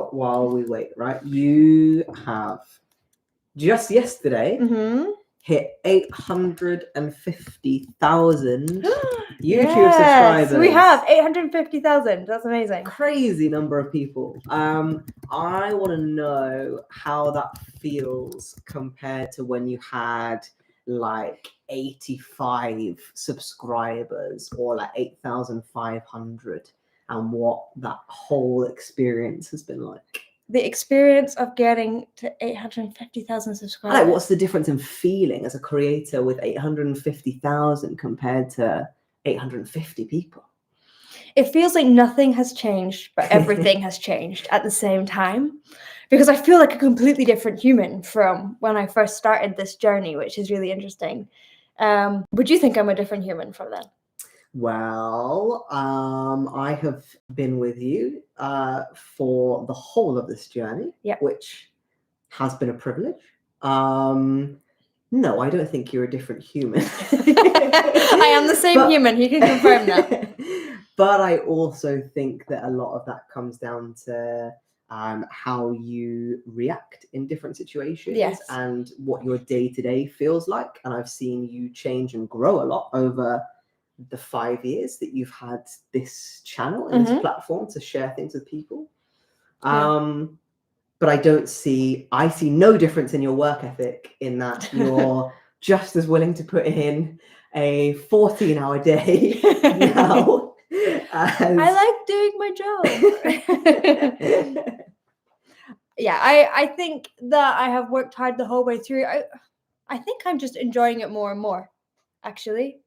out while we wait, right? You have just yesterday hit 850,000 YouTube subscribers. We have 850,000. That's amazing. Crazy number of people. I want to know how that feels compared to when you had like 85 subscribers or like 8,500, and what that whole experience has been like. The experience of getting to 850,000 subscribers. Like, what's the difference in feeling as a creator with 850,000 compared to 850 people? It feels like nothing has changed, but everything has changed at the same time. Because I feel like a completely different human from when I first started this journey, which is really interesting. Would you think I'm a different human from then? Well, I have been with you for the whole of this journey, which has been a privilege. No, I don't think you're a different human. I am the same human. You can confirm that. But I also think that a lot of that comes down to how you react in different situations and what your day-to-day feels like. And I've seen you change and grow a lot over the 5 years that you've had this channel and this platform to share things with people. But I see no difference in your work ethic, in that you're just as willing to put in a 14-hour day now. I like doing my job. I think that I have worked hard the whole way through. I think I'm just enjoying it more and more, actually.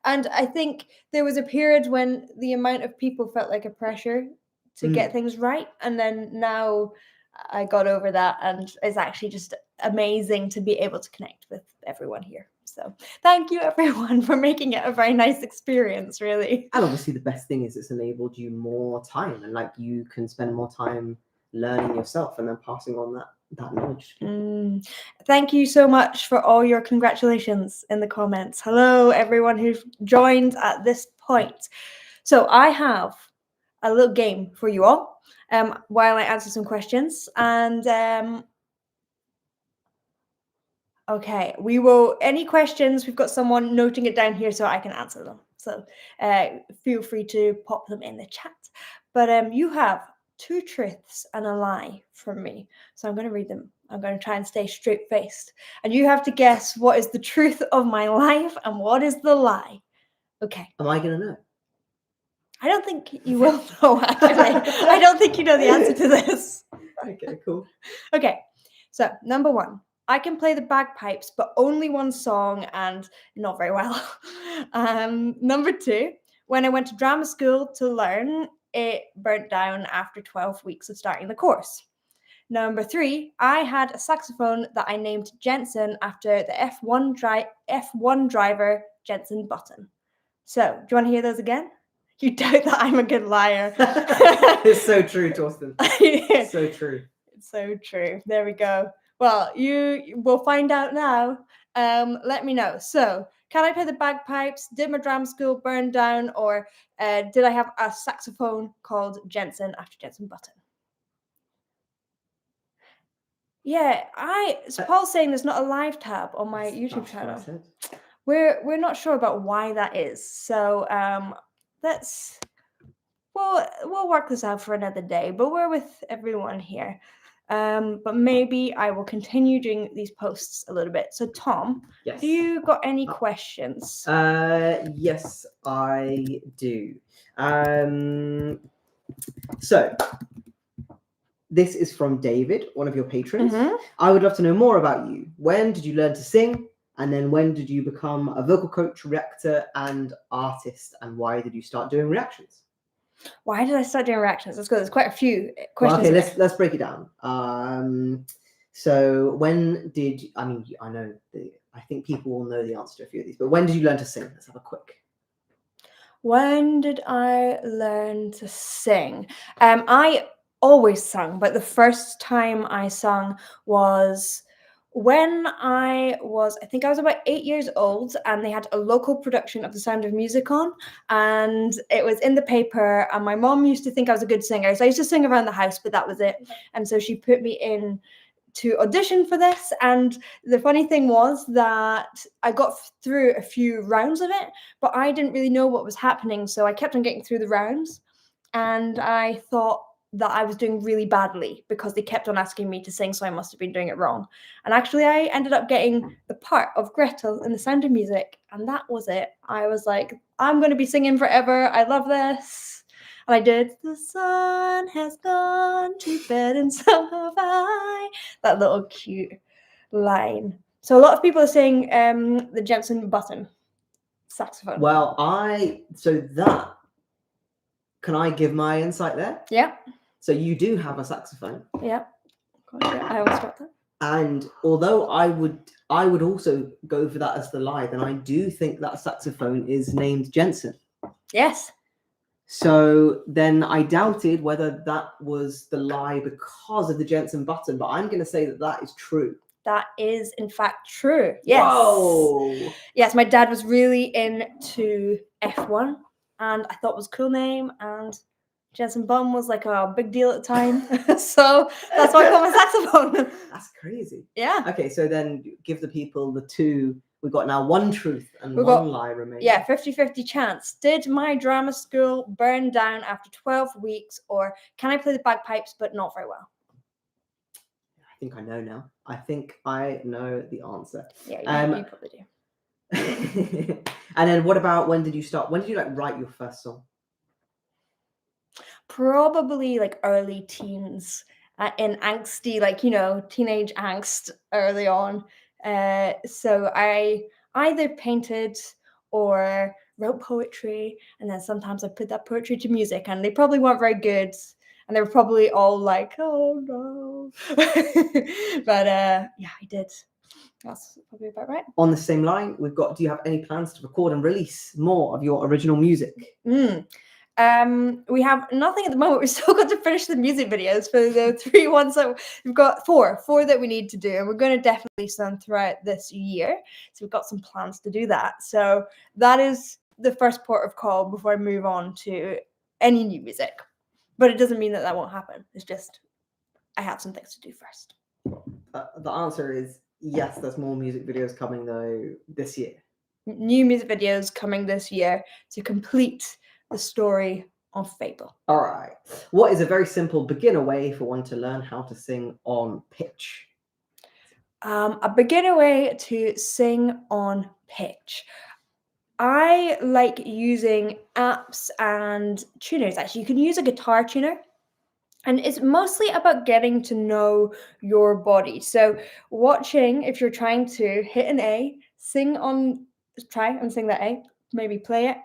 And I think there was a period when the amount of people felt like a pressure to get things right. And then now I got over that, and it's actually just amazing to be able to connect with everyone here. So thank you, everyone, for making it a very nice experience, really. And obviously the best thing is it's enabled you more time, and like you can spend more time learning yourself and then passing on that knowledge. Thank you so much for all your congratulations in the comments. Hello, everyone who's joined at this point. So I have a little game for you all while I answer some questions. And okay, any questions, we've got someone noting it down here so I can answer them. So feel free to pop them in the chat. But you have 2 truths and a lie from me. So I'm going to read them. I'm going to try and stay straight-faced. And you have to guess what is the truth of my life and what is the lie. Okay. Am I going to know? I don't think you will know, actually. I don't think you know the answer to this. Okay, cool. Okay. So, number 1. I can play the bagpipes, but only one song and not very well. Number 2. When I went to drama school to learn, it burnt down after 12 weeks of starting the course. Number 3, I had a saxophone that I named Jensen after the F1 driver Jensen Button. So, do you want to hear those again? You doubt that I'm a good liar. It's so true, Torsten. So true. It's so true. There we go. Well, you will find out now. Let me know. So, can I play the bagpipes? Did my drama school burn down? Or did I have a saxophone called Jensen after Jensen Button? Yeah, Paul's saying there's not a live tab on my YouTube channel. We're not sure about why that is. So we'll work this out for another day. But we're with everyone here. But maybe I will continue doing these posts a little bit. So Tom, do you got any questions? Yes, I do. So this is from David, one of your patrons. I would love to know more about you. When did you learn to sing? And then when did you become a vocal coach, reactor, and artist? And why did you start doing reactions? Why did I start doing reactions? Let's go. There's quite a few questions. Well, okay, let's break it down. So when did I think people will know the answer to a few of these, but when did you learn to sing? Let's have a quick. When did I learn to sing? I always sung, but the first time I sung was When I think I was about 8 years old, and they had a local production of The Sound of Music on, and it was in the paper, and my mom used to think I was a good singer, so I used to sing around the house, but that was it. And so she put me in to audition for this, and the funny thing was that I got through a few rounds of it, but I didn't really know what was happening, so I kept on getting through the rounds, and I thought that I was doing really badly because they kept on asking me to sing, so I must have been doing it wrong. And actually, I ended up getting the part of Gretel in The Sound of Music, and that was it. I was like, I'm going to be singing forever. I love this. And I did. The sun has gone to bed and so have I. That little cute line. So a lot of people are saying the Jensen Button saxophone. Well, can I give my insight there? Yeah. So you do have a saxophone. Yeah. I always got that. And although I would also go for that as the lie, then I do think that saxophone is named Jensen. Yes. So then I doubted whether that was the lie because of the Jensen Button, but I'm going to say that that is true. That is, in fact, true. Yes. Whoa. Yes, my dad was really into F1, and I thought it was a cool name, and Jensen Button was like a big deal at the time. So that's why I got my saxophone. That's crazy. Yeah. Okay, so then give the people the two. We've got now one truth and one lie remaining. Yeah, 50-50 chance. Did my drama school burn down after 12 weeks, or can I play the bagpipes but not very well? I think I know now. I think I know the answer. Yeah, you probably do. And then what about when did you write your first song? Probably like early teens, in angsty, teenage angst early on. So I either painted or wrote poetry, and then sometimes I put that poetry to music, and they probably weren't very good, and they were probably all like, oh no. But yeah, I did. That's probably about right. On the same line, we've got, do you have any plans to record and release more of your original music? We have nothing at the moment. We've still got to finish the music videos for the 3 ones. So we've got four that we need to do, and we're going to definitely release them throughout this year. So we've got some plans to do that. So that is the first port of call before I move on to any new music. But it doesn't mean that that won't happen. It's just I have some things to do first. The answer is yes. There's more music videos coming though this year. New music videos coming this year to complete the story of Fable. All right. What is a very simple beginner way for one to learn how to sing on pitch? A beginner way to sing on pitch. I like using apps and tuners. Actually, you can use a guitar tuner, and it's mostly about getting to know your body. So watching, if you're trying to hit an A, try and sing that A, maybe play it,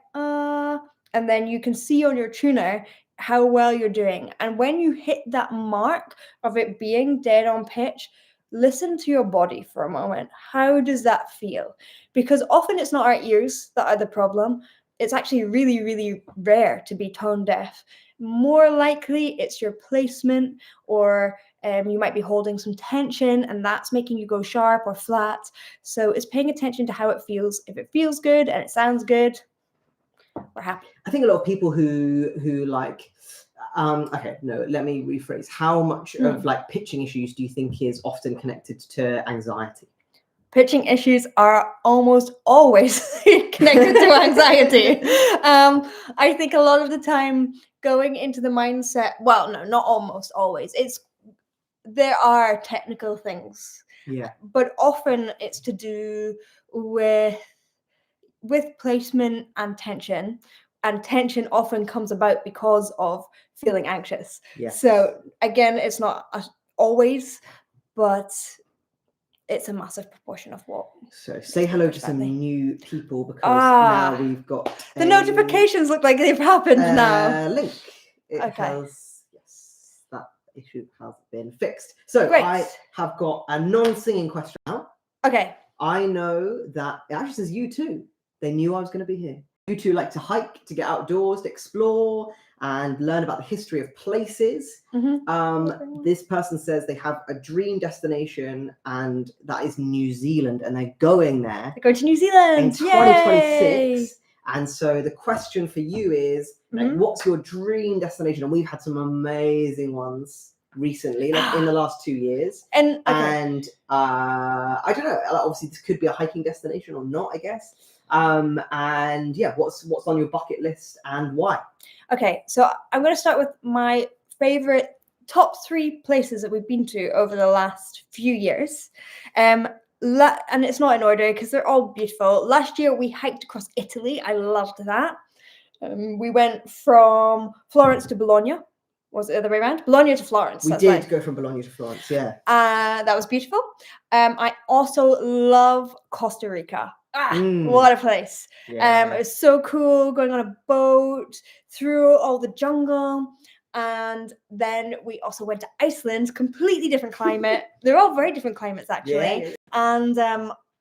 and then you can see on your tuner how well you're doing. And when you hit that mark of it being dead on pitch, listen to your body for a moment. How does that feel? Because often it's not our ears that are the problem. It's actually really, really rare to be tone deaf. More likely it's your placement, or you might be holding some tension and that's making you go sharp or flat. So it's paying attention to how it feels. If it feels good and it sounds good, we're happy. I think a lot of people who like, okay, no, let me rephrase. How much of like pitching issues do you think is often connected to anxiety? Pitching issues are almost always connected to anxiety. I think a lot of the time going into the mindset, well, no, not almost always. There are technical things. Yeah. But often it's to do with placement and tension. And tension often comes about because of feeling anxious. Yes. So again, it's not always, but it's a massive proportion of what. So say hello to some new people, because now we've got the notifications look like they've happened now. Link. Okay. Yes, that issue has been fixed. So great. I have got a non-singing question now. Okay. I know that it actually says you too. They knew I was going to be here. You two like to hike, to get outdoors, to explore, and learn about the history of places. This person says they have a dream destination, and that is New Zealand, and they're going there. They're going to New Zealand in 2026. And so the question for you is, like, what's your dream destination? And we've had some amazing ones recently, like in the last 2 years. And I don't know. Obviously, this could be a hiking destination or not, I guess. And yeah, what's on your bucket list and why? Okay, so I'm going to start with my favorite top 3 places that we've been to over the last few years. And it's not in order because they're all beautiful. Last year we hiked across Italy. I loved that. We went from Florence to Bologna. Was it the other way around? Bologna to Florence. We did go from Bologna to Florence, yeah. That was beautiful. I also love Costa Rica. What a place. Yeah. It was so cool going on a boat through all the jungle. And then we also went to Iceland, completely different climate. They're all very different climates, actually. Yeah. And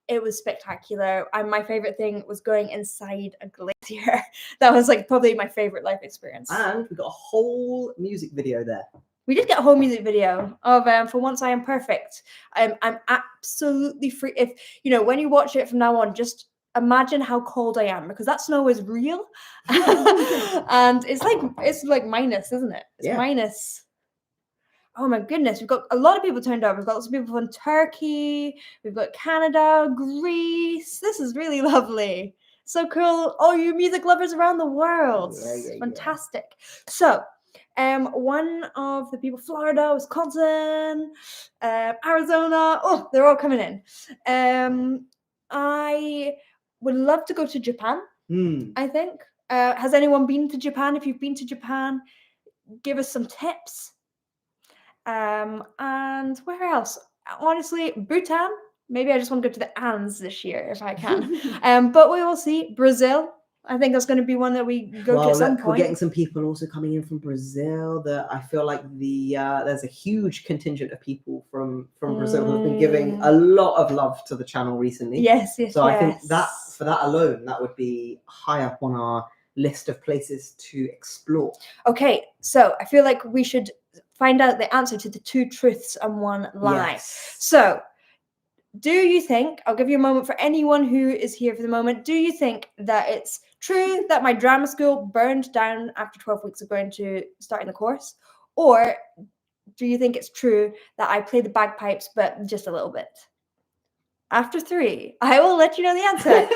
it was spectacular. My favorite thing was going inside a glacier. That was like probably my favorite life experience. And we got a whole music video there. We did get a whole music video of For Once I Am Perfect. I'm absolutely free. If when you watch it from now on, just imagine how cold I am, because that snow is real. And it's like minus, isn't it? It's minus. Oh my goodness, we've got a lot of people turned up. We've got lots of people from Turkey, we've got Canada, Greece. This is really lovely. So cool. All you music lovers around the world. Fantastic. So one of the people, Florida, Wisconsin, Arizona, they're all coming in. I would love to go to Japan, I think. Has anyone been to Japan? If you've been to Japan, give us some tips. And where else? Honestly, Bhutan. Maybe I just want to go to the Andes this year if I can. But we will see. Brazil. I think that's going to be one that we go to at some point. We're getting some people also coming in from Brazil. I feel like there's a huge contingent of people from Brazil who've been giving a lot of love to the channel recently. Yes. So I think that for that alone, that would be high up on our list of places to explore. Okay, so I feel like we should find out the answer to the 2 truths and 1 lie. Yes. So, do you think, I'll give you a moment for anyone who is here for the moment, do you think that it's true that my drama school burned down after 12 weeks of starting the course? Or do you think it's true that I play the bagpipes, but just a little bit? After 3, I will let you know the answer.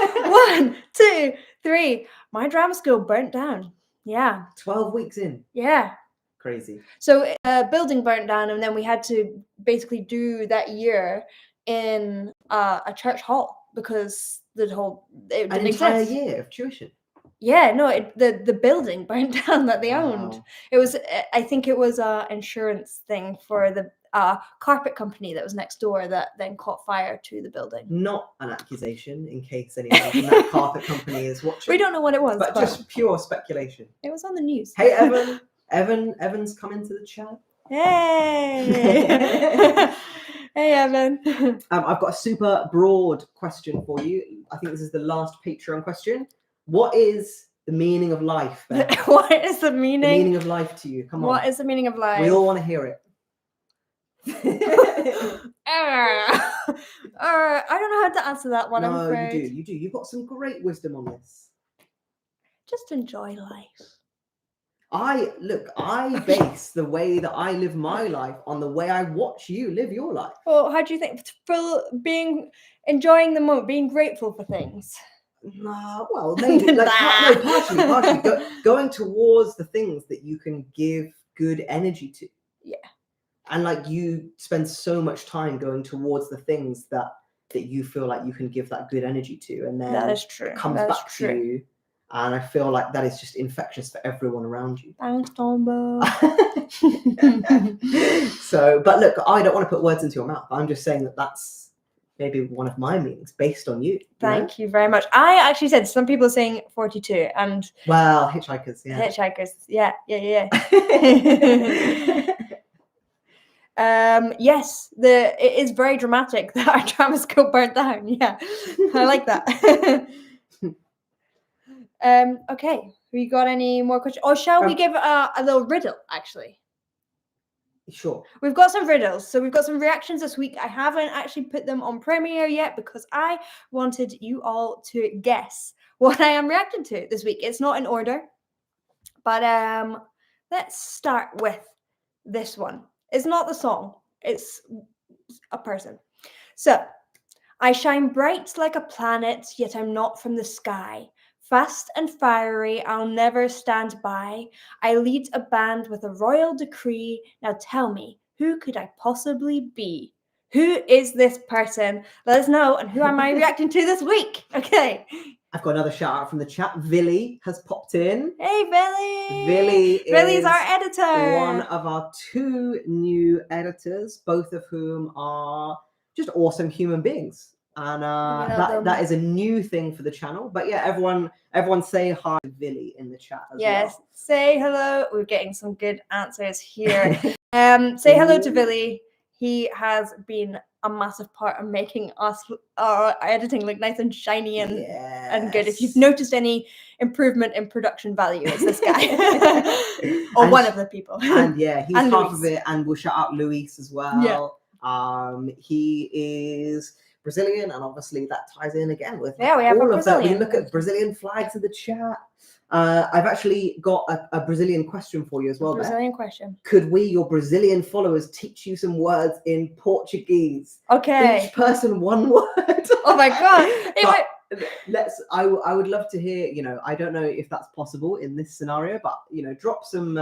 1, 2, 3. My drama school burnt down. Yeah. 12 weeks in. Yeah. Crazy. So building burnt down, and then we had to basically do that year in a church hall because it didn't exist. An entire year of tuition. Yeah, no, the building burned down that they owned. It was, I think it was an insurance thing for the carpet company that was next door that then caught fire to the building. Not an accusation, in case anyone from that carpet company is watching. We don't know what it was, but just pure speculation. It was on the news. Hey, Evan's come into the chat. Hey. Hey, Evan. I've got a super broad question for you. I think this is the last Patreon question. What is the meaning of life, Beth? What is the meaning of life to you? Come on. What is the meaning of life? We all want to hear it. I don't know how to answer that one. No, you do. You've got some great wisdom on this. Just enjoy life. I base the way that I live my life on the way I watch you live your life. Well, how do you think? For enjoying the moment, being grateful for things. Well, maybe partially going towards the things that you can give good energy to. Yeah. And you spend so much time going towards the things that you feel like you can give that good energy to, and then that is true. It comes back to you. And I feel like that is just infectious for everyone around you. Thanks, Tombo. But look, I don't want to put words into your mouth. I'm just saying that that's maybe one of my meanings based on you. Thank you very much. I actually said some people are saying 42 and... Well, hitchhikers, yeah. Hitchhikers, yeah. Yes, it is very dramatic that our drama school burnt down. Yeah, I like that. Okay. We got any more questions? Or shall we give a little riddle, actually? Sure. We've got some riddles. So we've got some reactions this week. I haven't actually put them on Premiere yet because I wanted you all to guess what I am reacting to this week. It's not in order. But let's start with this one. It's not the song. It's a person. So, I shine bright like a planet, yet I'm not from the sky. Fast and fiery, I'll never stand by. I lead a band with a royal decree. Now tell me, who could I possibly be? Who is this person? Let us know. And who am I reacting to this week? Okay. I've got another shout out from the chat. Villy has popped in. Hey, Villy! Villy is our editor. One of our 2 new editors, both of whom are just awesome human beings. And that is a new thing for the channel. But yeah, everyone say hi to Villy in the chat as well. Say hello. We're getting some good answers here. Say hello to Villy. He has been a massive part of making our editing look nice and shiny and good. If you've noticed any improvement in production value, it's this guy. Or one of the people. And yeah, he's and half Luis. of it. And we'll shout out Luis as well. Yeah. He is Brazilian, and obviously that ties in again with we have all a of that. We Brazilian. look at Brazilian flags in the chat. I've actually got a Brazilian question for you as well. Brazilian question. Could we, your Brazilian followers, teach you some words in Portuguese? Okay. Each person one word. Oh my god. I would love to hear, I don't know if that's possible in this scenario, but drop some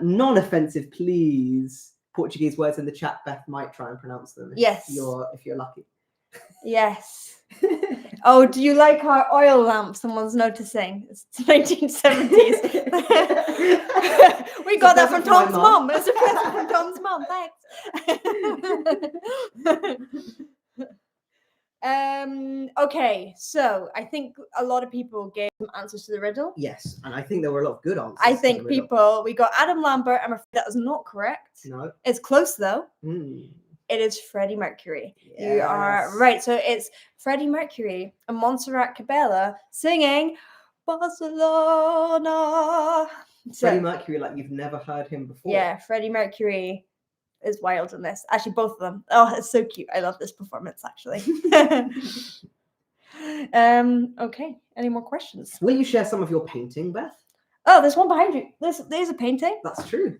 non-offensive, please, Portuguese words in the chat. Beth might try and pronounce them if you're lucky. Yes. Oh, do you like our oil lamp? Someone's noticing. It's 1970s. We got that from Tom's mom. It's a present from Tom's mom. Thanks. Okay, so I think a lot of people gave some answers to the riddle. Yes, and I think there were a lot of good answers. I think we got Adam Lambert. I'm afraid that is not correct. No. It's close though. Mm. It is Freddie Mercury. Yes. You are right. So it's Freddie Mercury and Montserrat Cabela singing Barcelona. Freddie Mercury, like you've never heard him before. Yeah, Freddie Mercury is wild in this. Actually, both of them. Oh, it's so cute. I love this performance, actually. Okay. Any more questions? Will you share some of your painting, Beth? Oh, there's one behind you. There's a painting. That's true.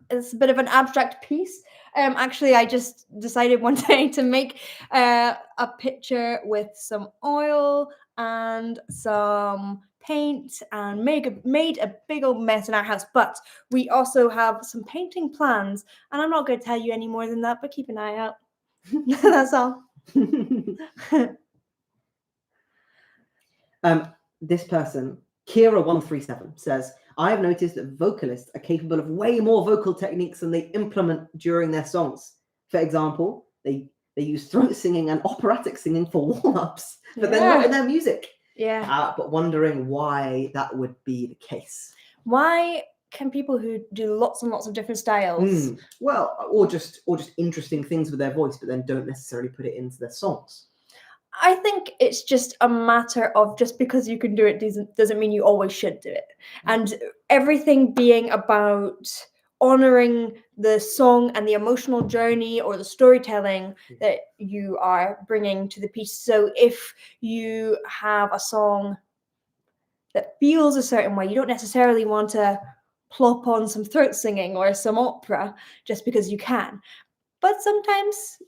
It's a bit of an abstract piece. Actually, I just decided one day to make a picture with some oil and some paint and made a big old mess in our house. But we also have some painting plans, and I'm not going to tell you any more than that, but keep an eye out. That's all. This person, Kira137, says, I have noticed that vocalists are capable of way more vocal techniques than they implement during their songs. For example, they use throat singing and operatic singing for warm-ups, but they're not in their music. Yeah. But wondering why that would be the case. Why can people who do lots and lots of different styles? Well, or just interesting things with their voice, but then don't necessarily put it into their songs. I think it's just a matter of just because you can do it doesn't mean you always should do it. And everything being about honoring the song and the emotional journey or the storytelling that you are bringing to the piece. So if you have a song that feels a certain way, you don't necessarily want to plop on some throat singing or some opera just because you can. But sometimes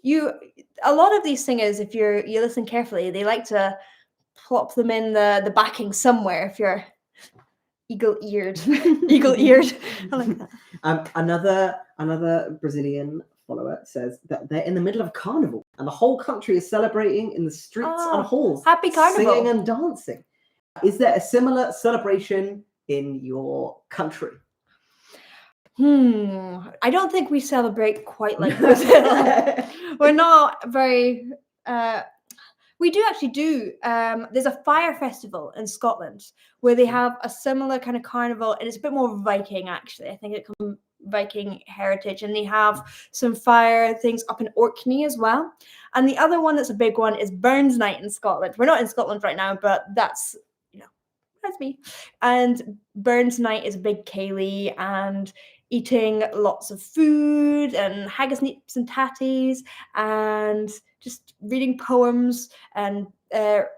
a lot of these singers, if you listen carefully, they like to plop them in the backing somewhere. If you're eagle-eared, I like that. Another Brazilian follower says that they're in the middle of a carnival and the whole country is celebrating in the streets and halls. Happy carnival! Singing and dancing. Is there a similar celebration in your country? I don't think we celebrate quite like Brazil. We're not very. We do actually do. There's a fire festival in Scotland where they have a similar kind of carnival, and it's a bit more Viking actually. I think it Viking heritage, and they have some fire things up in Orkney as well. And the other one that's a big one is Burns Night in Scotland. We're not in Scotland right now, but that's, that's me. And Burns Night is a big ceilidh and eating lots of food and haggis nips and tatties and just reading poems. And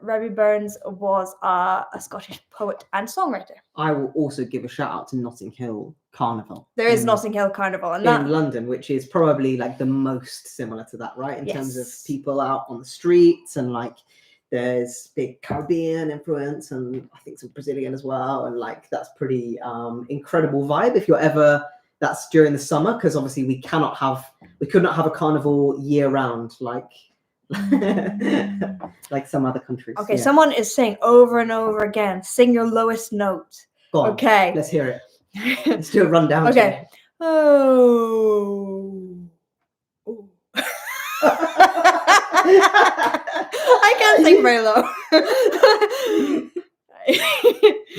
Robbie Burns was a Scottish poet and songwriter. I will also give a shout out to Notting Hill Carnival. There is Notting Hill Carnival and in London, which is probably like the most similar to that, right? In terms of people out on the streets, and like there's big Caribbean influence and I think some Brazilian as well, and like that's pretty incredible vibe if you're ever. That's during the summer, because obviously we could not have a carnival year round like like some other countries. Okay, someone is saying over and over again, sing your lowest note. Go on, okay, let's hear it. Let's do a rundown. Okay. Oh. I can't sing very low.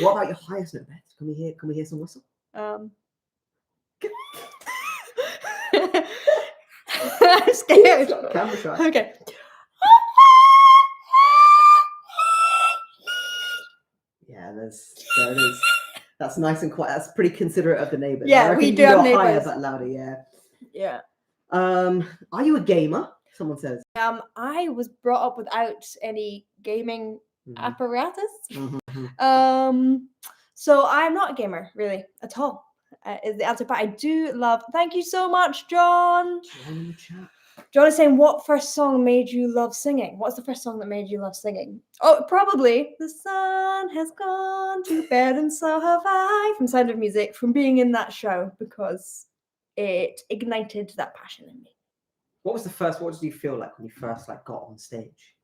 What about your highest note, Beth? Can we hear some whistle? I'm scared. Camera shot. Okay. Yeah, there it is. That's nice and quiet. That's pretty considerate of the neighbours. Yeah, we do have neighbours. Higher but louder, yeah. Yeah. Are you a gamer? Someone says. I was brought up without any gaming apparatus. Mm-hmm. So I'm not a gamer really at all. Is the answer, but I do love. Thank you so much, John. In the chat. John is saying, what first song made you love singing? What's the first song that made you love singing? Oh, probably The Sun Has Gone to Bed and So Have I from Sound of Music, from being in that show, because it ignited that passion in me. What did you feel like when you first got on stage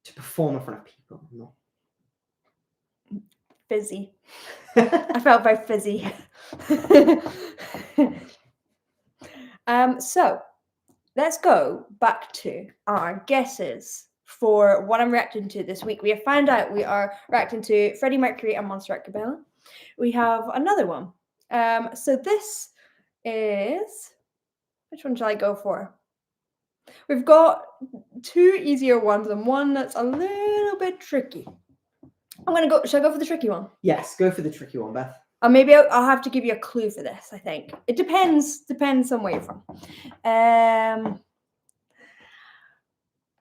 to perform in front of people? No. Fizzy. I felt very fizzy. So let's go back to our guesses for what I'm reacting to this week. We have found out we are reacting to Freddie Mercury and Montserrat Cabellá. We have another one. So this is, which one shall I go for? We've got two easier ones and one that's a little bit tricky. Shall I go for the tricky one? Yes, go for the tricky one, Beth. Maybe I'll have to give you a clue for this, I think. It depends on where you're from.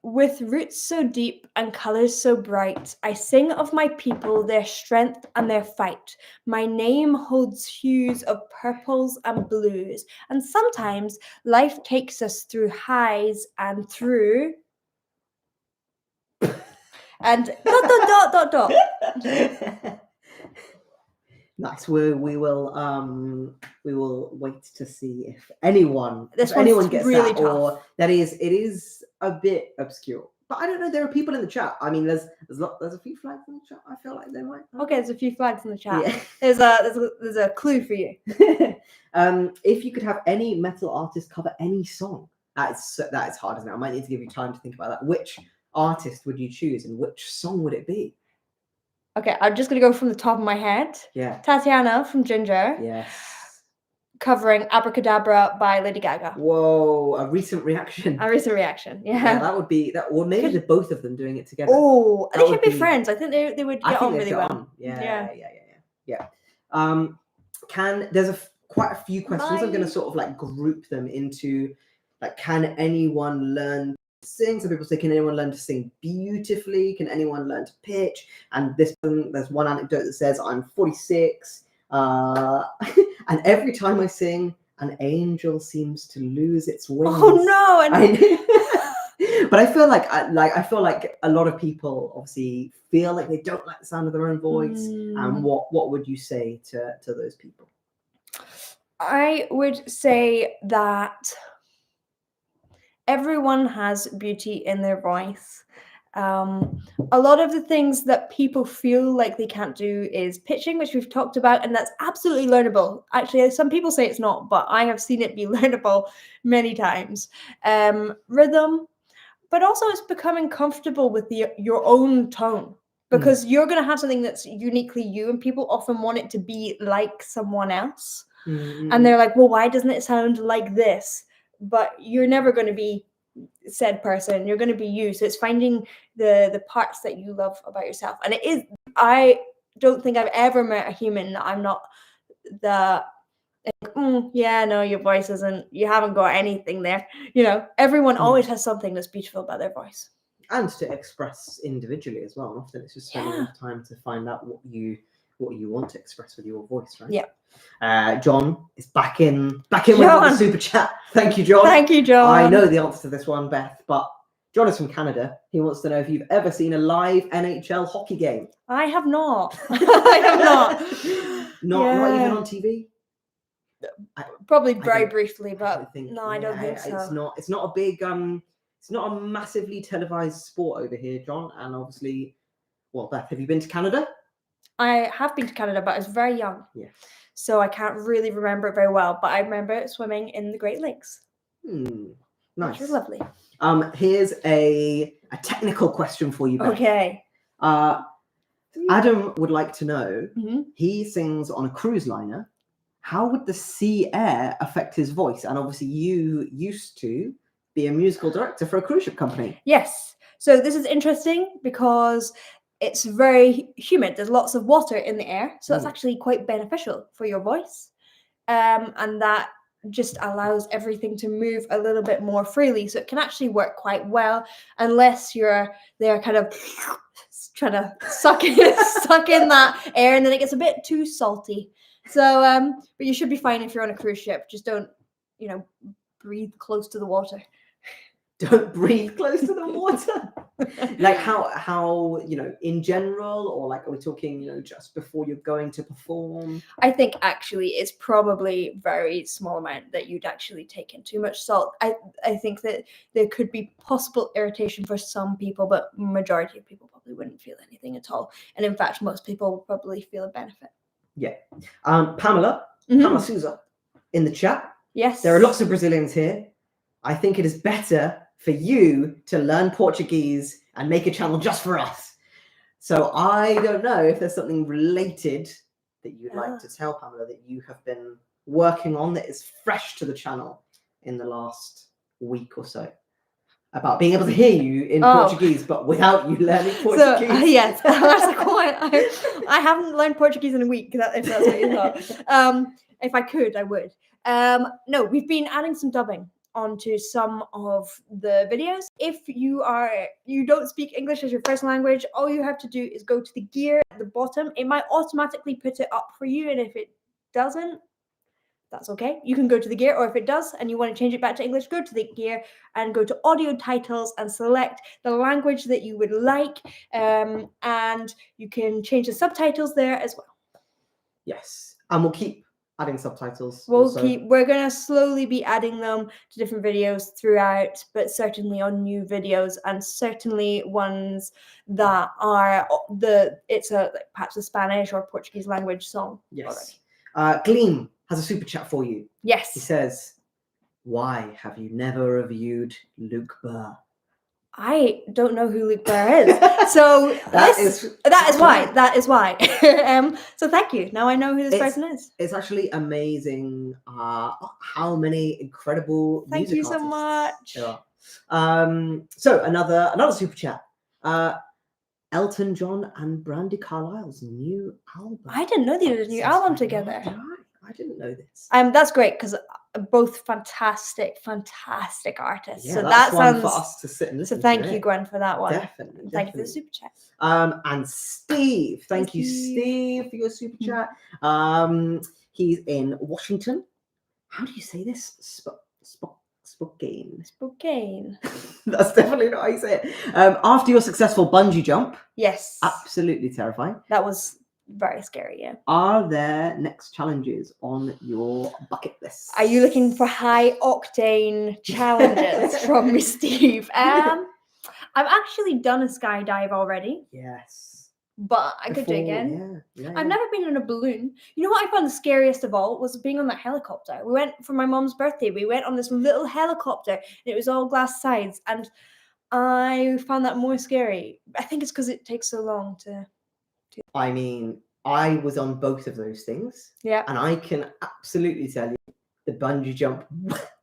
With roots so deep and colours so bright, I sing of my people, their strength and their fight. My name holds hues of purples and blues, and sometimes life takes us through highs and through... and ... Nice. We will wait to see if anyone gets really that, tough. or it is a bit obscure. But I don't know. There are people in the chat. I mean, there's a few flags in the chat. I feel like they might. Okay, there's a few flags in the chat. Yeah. There's a clue for you. If you could have any metal artist cover any song, that is hard, isn't it? I might need to give you time to think about that. Which artist would you choose, and which song would it be? Okay, I'm just going to go from the top of my head. Yeah. Tatiana from Ginger. Yes. Covering Abracadabra by Lady Gaga. Whoa, a recent reaction. Yeah. That would be that. Or maybe both of them doing it together. Oh, they could be friends. I think they would get on really well. Yeah. There's quite a few questions. I'm going to sort of group them into can anyone learn to sing? Some people say, can anyone learn to sing beautifully? Can anyone learn to pitch? And there's one anecdote that says, I'm 46 and every time I sing, an angel seems to lose its wings. Oh no! But I feel like a lot of people obviously feel like they don't like the sound of their own voice. And what would you say to those people? I would say that everyone has beauty in their voice. A lot of the things that people feel like they can't do is pitching, which we've talked about, and that's absolutely learnable. Actually, some people say it's not, but I have seen it be learnable many times. Rhythm, but also it's becoming comfortable with your own tone, because you're going to have something that's uniquely you, and people often want it to be like someone else. And they're like, well, why doesn't it sound like this? But you're never going to be said person. You're going to be you. So it's finding the parts that you love about yourself. And it is, I don't think I've ever met a human that I'm not yeah, no, your voice isn't, you haven't got anything there. You know, everyone always has something that's beautiful about their voice. And to express individually as well. Often it's just spending enough time to find out what you want to express with your voice, right? Yeah. John is back in with the super chat. Thank you, John. Thank you, John. I know the answer to this one, Beth, but John is from Canada. He wants to know if you've ever seen a live NHL hockey game. I have not. I have not. Not even on TV. Probably very briefly, but I don't think so. It's not a big it's not a massively televised sport over here, John. And obviously, well, Beth, have you been to Canada? I have been to Canada, but I was very young. Yes. So I can't really remember it very well, but I remember swimming in the Great Lakes. Nice. Which was lovely. Here's a technical question for you, Beth. Okay. Adam would like to know, he sings on a cruise liner. How would the sea air affect his voice? And obviously you used to be a musical director for a cruise ship company. Yes. So this is interesting because it's very humid. There's lots of water in the air. So that's actually quite beneficial for your voice. And that just allows everything to move a little bit more freely. So it can actually work quite well unless you're there kind of trying to suck in that air, and then it gets a bit too salty. So, but you should be fine if you're on a cruise ship. Just don't, breathe close to the water. Don't breathe close to the water. Like how in general, or like are we talking just before you're going to perform? I think actually it's probably very small amount that you'd actually take in. Too much salt. I think that there could be possible irritation for some people, but majority of people probably wouldn't feel anything at all. And in fact, most people will probably feel a benefit. Yeah. Pamela Souza in the chat. Yes. There are lots of Brazilians here. I think it is better for you to learn Portuguese and make a channel just for us. So I don't know if there's something related that you'd like to tell Pamela that you have been working on that is fresh to the channel in the last week or so. About being able to hear you in Portuguese, but without you learning Portuguese. So, yes, I haven't learned Portuguese in a week, if that's what you thought. If I could, I would. No, we've been adding some dubbing onto some of the videos. If you don't speak English as your first language, all you have to do is go to the gear at the bottom. It might automatically put it up for you, and if it doesn't, that's okay. You can go to the gear, or if it does and you want to change it back to English, go to the gear and go to audio titles and select the language that you would like, and you can change the subtitles there as well. Yes, and we'll keep adding subtitles. We're going to slowly be adding them to different videos throughout, but certainly on new videos, and certainly ones that are perhaps a Spanish or Portuguese language song. Yes. Gleam has a super chat for you. Yes. He says, why have you never reviewed Luke Burr? I don't know who Luke Burr is. So that is why. So thank you. Now I know who this person is. It's actually amazing how many incredible music artists. Thank you so much. There are. So another super chat. Elton John and Brandi Carlisle's new album. I didn't know they did a new album together. I didn't know this. That's great because both fantastic artists. Yeah, so that's one for us to sit and listen to. So thank you, Gwen, for that one. Definitely. Thank you for the super chat. And Steve, thank you, Steve, for your super chat. He's in Washington. How do you say this? Spokane. That's definitely not how you say it. After your successful bungee jump. Yes. Absolutely terrifying. That was very scary, yeah. Are there next challenges on your bucket list? Are you looking for high octane challenges from me, Steve? I've actually done a skydive already. Yes. But I could do it again. Yeah. I've never been in a balloon. You know what I found the scariest of all was being on that helicopter. We went for my mom's birthday. We went on this little helicopter, and it was all glass sides, and I found that more scary. I think it's because it takes so long to. I mean, I was on both of those things. Yeah. And I can absolutely tell you the bungee jump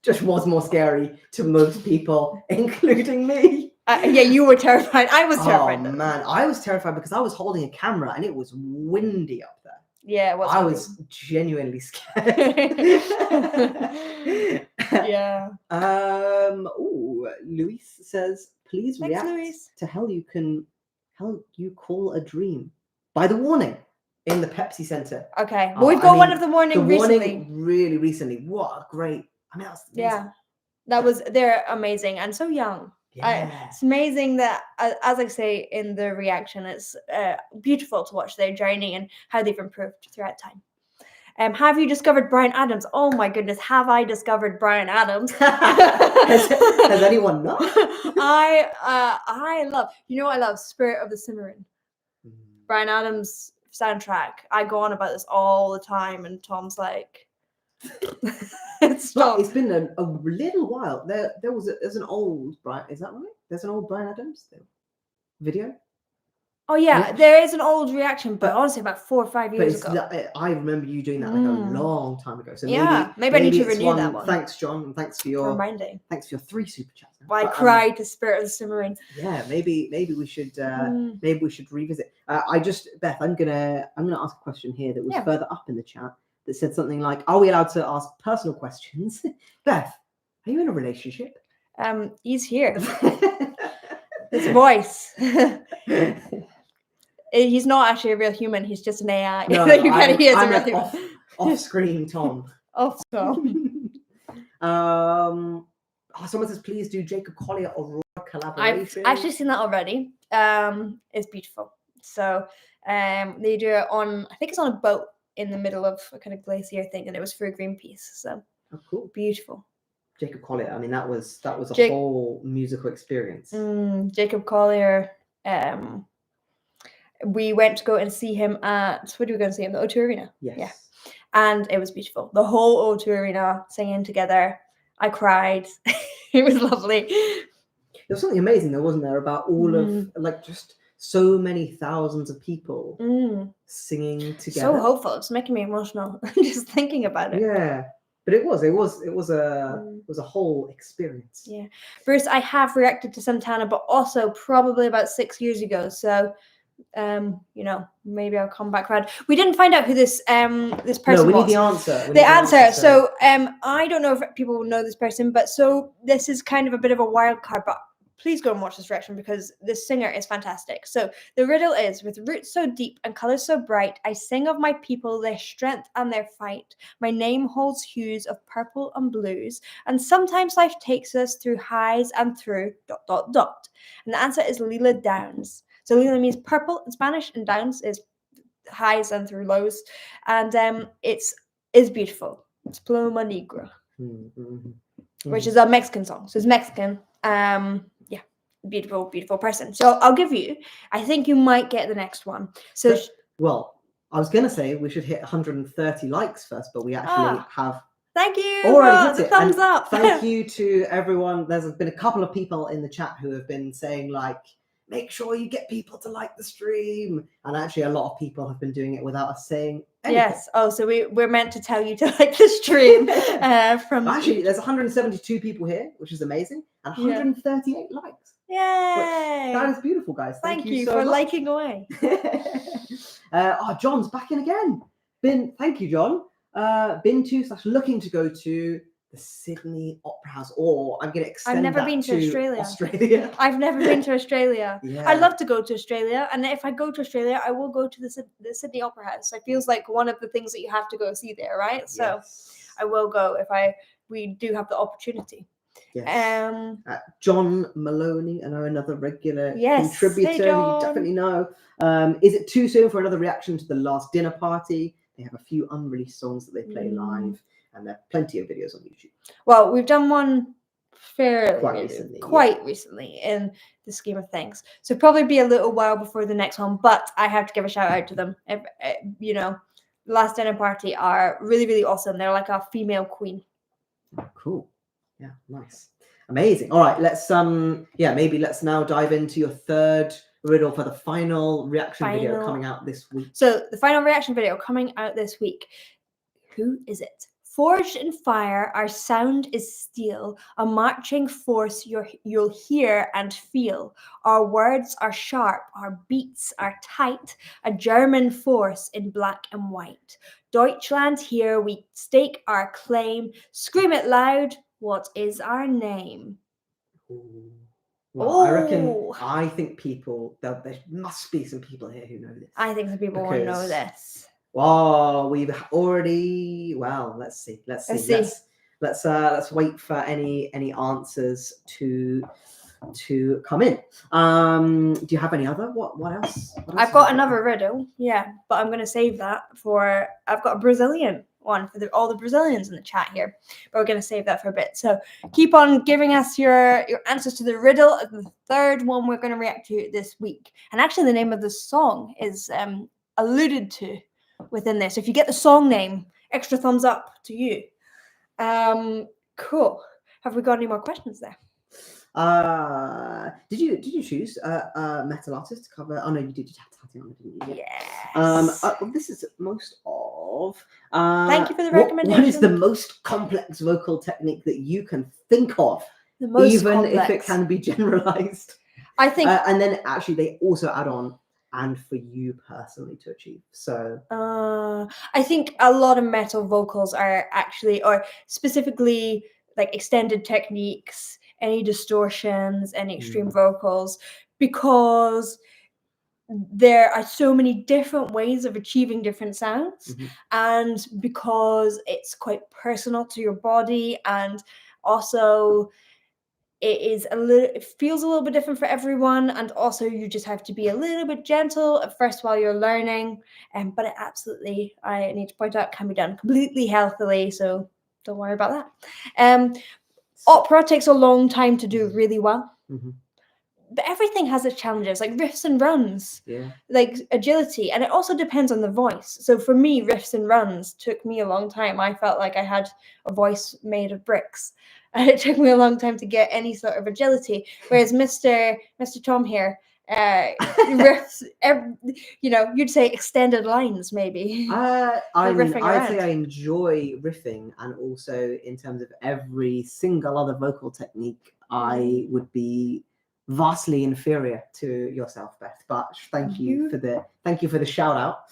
just was more scary to most people, including me. Yeah, you were terrified. I was terrified. Oh man, I was terrified because I was holding a camera and it was windy up there. Yeah, it was. I was genuinely scared. Yeah. Oh, Luis says, please Thanks, react Luis. to How You Call a Dream by The Warning in the Pepsi Center. Okay. Well, we've got one of The Warning recently. Warning really recently. What a great. I mean, that was amazing. They're amazing and so young. Yeah. It's amazing that, as I say in the reaction, it's beautiful to watch their journey and how they've improved throughout time. Have you discovered Bryan Adams? Oh my goodness, have I discovered Bryan Adams? has anyone not? I love Spirit of the Cimarron. Bryan Adams soundtrack. I go on about this all the time, and Tom's like, Stop. It's been a little while. There's an old Bryan. Is that right? There's an old Bryan Adams video. Oh yeah, there is an old reaction, but honestly, about 4 or 5 years ago. I remember you doing that like a long time ago. So maybe I need to renew that one. Thanks, John, and thanks for your reminding. Thanks for your 3 super chats. I cried to Spirit of the Cimarron. Yeah, maybe we should revisit. Beth, I'm gonna ask a question here that was further up in the chat that said something like, "Are we allowed to ask personal questions?" Beth, are you in a relationship? He's here. His voice. He's not actually a real human. He's just an AI. No, you can hear a real human. Off-screen Tom. Off-screen. Someone says, please do Jacob Collier Aurora collaboration. I've actually seen that already. It's beautiful. So they do it on, I think it's on a boat in the middle of a kind of glacier thing, and it was for Greenpeace. So cool. Beautiful. Jacob Collier. I mean, that was a whole musical experience. Jacob Collier. We went to go and see him at, what are we going to see him? The O2 Arena. Yes. Yeah. And it was beautiful. The whole O2 Arena singing together. I cried. It was lovely. There was something amazing, though, wasn't there, about all of, like, just so many thousands of people singing together. So hopeful. It's making me emotional just thinking about it. Yeah. But it was a whole experience. Yeah. Bruce, I have reacted to Santana, but also probably about 6 years ago. So maybe I'll come back around. We didn't find out who this person was. No, we need the answer. The answer. So I don't know if people will know this person, but so this is kind of a bit of a wild card, but please go and watch this reaction because this singer is fantastic. So the riddle is, with roots so deep and colors so bright, I sing of my people, their strength and their fight. My name holds hues of purple and blues, and sometimes life takes us through highs and through ... And the answer is Lila Downs. So Lila means purple in Spanish, and Downs is highs and through lows. And it's beautiful. It's Pluma Negra, which is a Mexican song. So it's Mexican. Beautiful, beautiful person. So I'll give you, I think you might get the next one. So well, I was going to say we should hit 130 likes first, but we actually have. Thank you. Already hit it. Thumbs up. Thank you to everyone. There's been a couple of people in the chat who have been saying, like, make sure you get people to like the stream. And actually, a lot of people have been doing it without us saying anything. Yes. Oh, so we're meant to tell you to like the stream. Actually, there's 172 people here, which is amazing, and 138 likes. Yay! That is beautiful, guys. Thank you so for much. liking away. John's back in again. Thank you, John. Been to / looking to go to the Sydney Opera House, or I'm going to extend I've never that been to Australia. I've never been to Australia. Yeah. I'd love to go to Australia, and if I go to Australia, I will go to the Sydney Opera House. It feels like one of the things that you have to go see there, right? So I will go if we do have the opportunity. Yes. John Maloney, I know, another regular contributor. Hey, you definitely know. Is it too soon for another reaction to The Last Dinner Party? They have a few unreleased songs that they play live, and there are plenty of videos on YouTube. Well, we've done one quite recently in the scheme of things, so probably be a little while before the next one. But I have to give a shout out to them. The Last Dinner Party are really, really awesome. They're like a female queen. Cool. Yeah, nice. Amazing. All right, let's now dive into your third riddle for the final reaction video coming out this week. So the final reaction video coming out this week. Who is it? Forged in fire, our sound is steel, a marching force you'll hear and feel. Our words are sharp, our beats are tight, a German force in black and white. Deutschland, here we stake our claim. Scream it loud, what is our name? Ooh. Well, I think people, there must be some people here who know this. I think some people will know this. Well, we've already. Well, let's see. Let's wait for any answers to come in. Do you have any other? What else? I've got another riddle. Yeah, but I'm gonna save that for. I've got a Brazilian one for all the Brazilians in the chat here, but we're gonna save that for a bit. So keep on giving us your answers to the riddle. And the third one we're gonna react to this week, and actually the name of the song is alluded to within this. If you get the song name, extra thumbs up to you. Cool. Have we got any more questions there? Did you choose a metal artist to cover? Oh no, you did Tatiana, didn't you? Yes. This is most of. Thank you for the recommendation. What is the most complex vocal technique that you can think of? The most even complex. If it can be generalized. I think. And then actually they also add on, and for you personally to achieve. So I think a lot of metal vocals are actually, or specifically like extended techniques, any distortions, any extreme vocals, because there are so many different ways of achieving different sounds, and because it's quite personal to your body, and also it feels a little bit different for everyone, and also you just have to be a little bit gentle at first while you're learning. But it absolutely, I need to point out, can be done completely healthily, so don't worry about that. Opera takes a long time to do really well. But everything has its challenges, like riffs and runs, like agility, and it also depends on the voice. So for me, riffs and runs took me a long time. I felt like I had a voice made of bricks, and it took me a long time to get any sort of agility. Whereas Mr. Tom here, riffs, you'd say extended lines, maybe. I'd say I enjoy riffing, and also in terms of every single other vocal technique, I would be vastly inferior to yourself, Beth. But thank you for the shout out.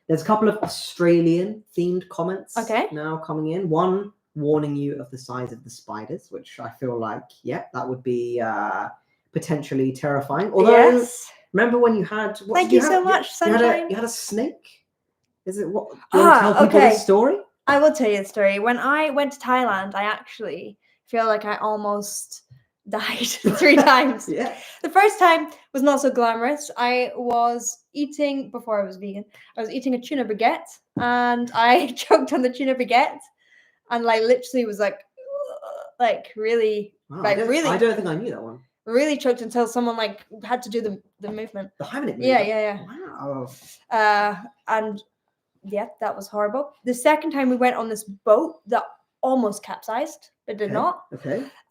There's a couple of Australian themed comments now coming in. One warning you of the size of the spiders, which I feel like that would be potentially terrifying. Although remember when you had thank you so much, Sunshine. You had a snake. Is it what? Do you want to tell people this story? I will tell you the story. When I went to Thailand, I actually feel like I almost died 3 times. The first time was not so glamorous. I was eating, before I was vegan, I was eating a tuna baguette, and I choked on the tuna baguette, and literally was really, really. I don't think I knew that one. Really choked until someone had to do the movement. The Heimlich movement. Yeah. Wow. And that was horrible. The second time we went on this boat that almost capsized, but did not.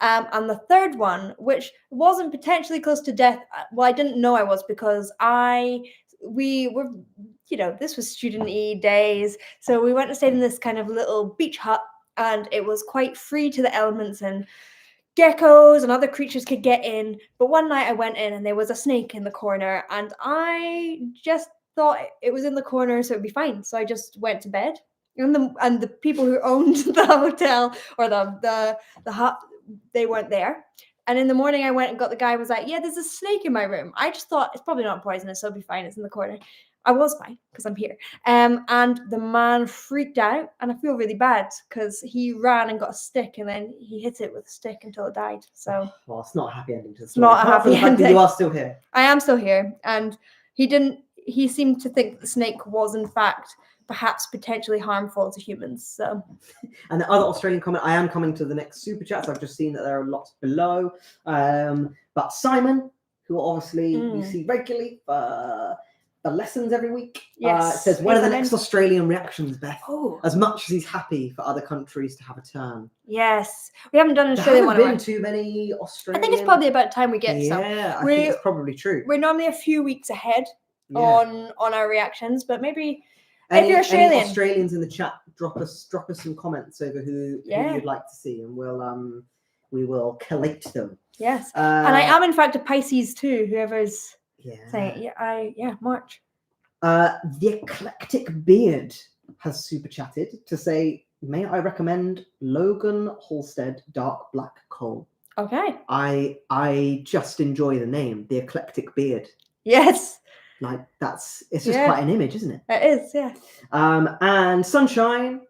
And the third one, which wasn't potentially close to death, well, I didn't know I was, because we were, this was student-y days, so we went and stayed in this kind of little beach hut, and it was quite free to the elements, and geckos and other creatures could get in. But one night I went in and there was a snake in the corner, and I just thought it was in the corner, so it'd be fine. So I just went to bed. And the people who owned the hotel or the hut, they weren't there. And in the morning I went and got the guy, was like, there's a snake in my room. I just thought it's probably not poisonous, so it'll be fine. It's in the corner. I was fine because I'm here. And the man freaked out, and I feel really bad because he ran and got a stick, and then he hit it with a stick until it died. So well, it's not a happy ending to the story. Not a happy ending. You are still here. I am still here, and he seemed to think the snake was in fact perhaps potentially harmful to humans. So, and the other Australian comment, I am coming to the next super chats. I've just seen that there are lots below. But Simon, who obviously you see regularly, the lessons every week. Yes. It says, when are the Yes, next Australian reactions, Beth? Oh, As much as he's happy for other countries to have a turn. yes. We haven't done an There Australian haven't one. been too many I Australian. think it's probably about time we get some. Yeah, I think it's probably true. We're normally a few weeks ahead on our reactions, but maybe if you're Australian, any Australians in the chat, drop us some comments over who you'd like to see, and we will collate them. Yes, and I am in fact a Pisces too. Whoever's saying March. The Eclectic Beard has super chatted to say, may I recommend Logan Halstead Dark Black Coal? Okay. I just enjoy the name, the Eclectic Beard. Yes. Like it's just quite an image, isn't it? It is, yeah. And Sunshine